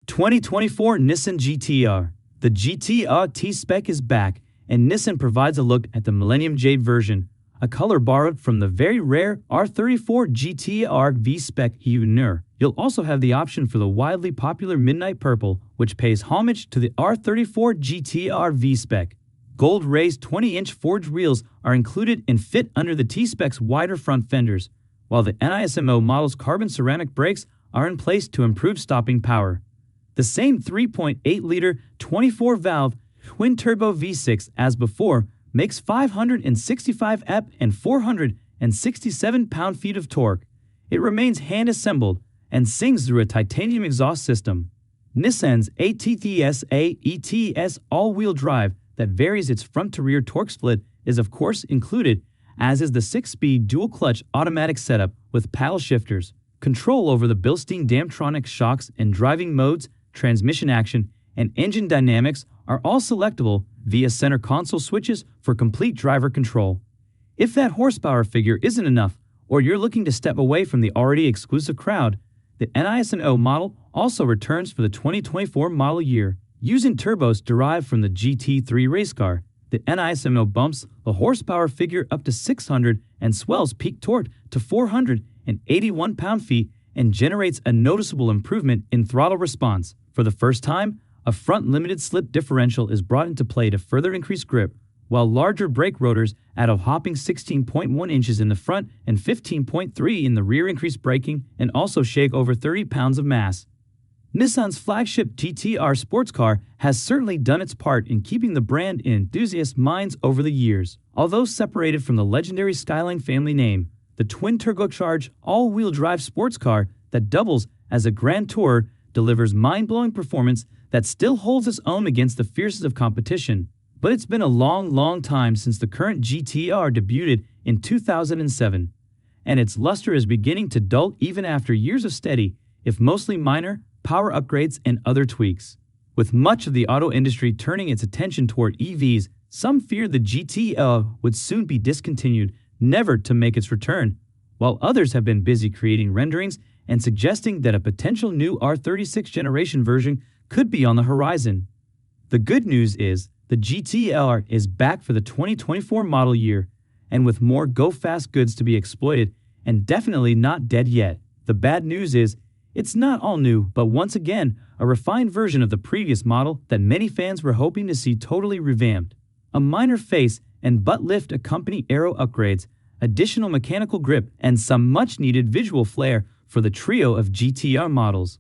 2024 Nissan GT R. The GT R T-Spec is back, and Nissan provides a look at the Millennium Jade version, a color borrowed from the very rare R34 GT R V-Spec Unir. You'll also have the option for the wildly popular Midnight Purple, which pays homage to the R34 GT R V-Spec. Gold raised 20-inch forged wheels are included and fit under the T-Spec's wider front fenders, while the NISMO model's carbon ceramic brakes are in place to improve stopping power. The same 3.8-liter 24-valve twin-turbo V6 as before makes 565 ep and 467 pound-feet of torque. It remains hand-assembled and sings through a titanium exhaust system. Nissan's ATTS-A ETS all-wheel drive that varies its front-to-rear torque split is of course included, as is the 6-speed dual-clutch automatic setup with paddle shifters, control over the Bilstein Damtronic shocks, and driving modes, transmission action, and engine dynamics are all selectable via center console switches for complete driver control. If that horsepower figure isn't enough, or you're looking to step away from the already exclusive crowd, the NISMO model also returns for the 2024 model year. Using turbos derived from the GT3 race car, the NISMO bumps the horsepower figure up to 600 and swells peak torque to 481 pound-feet and generates a noticeable improvement in throttle response. For the first time, a front limited slip differential is brought into play to further increase grip, while larger brake rotors add a whopping 16.1 inches in the front and 15.3 in the rear increase braking and also shake over 30 pounds of mass. Nissan's flagship GT R sports car has certainly done its part in keeping the brand in enthusiasts' minds over the years. Although separated from the legendary Skyline family name, the twin-turbocharged all-wheel drive sports car that doubles as a Grand Tourer delivers mind-blowing performance that still holds its own against the fiercest of competition. But it's been a long time since the current GT R debuted in 2007, and its luster is beginning to dull even after years of steady, if mostly minor, power upgrades and other tweaks. With much of the auto industry turning its attention toward EVs, some fear the GT R would soon be discontinued, never to make its return, while others have been busy creating renderings and suggesting that a potential new R36 generation version could be on the horizon. The good news is the GT R is back for the 2024 model year, and with more go-fast goods to be exploited, and definitely not dead yet. The bad news is it's not all new, but once again, a refined version of the previous model that many fans were hoping to see totally revamped. A minor face and butt lift accompany aero upgrades, additional mechanical grip, and some much-needed visual flair for the trio of GT R models.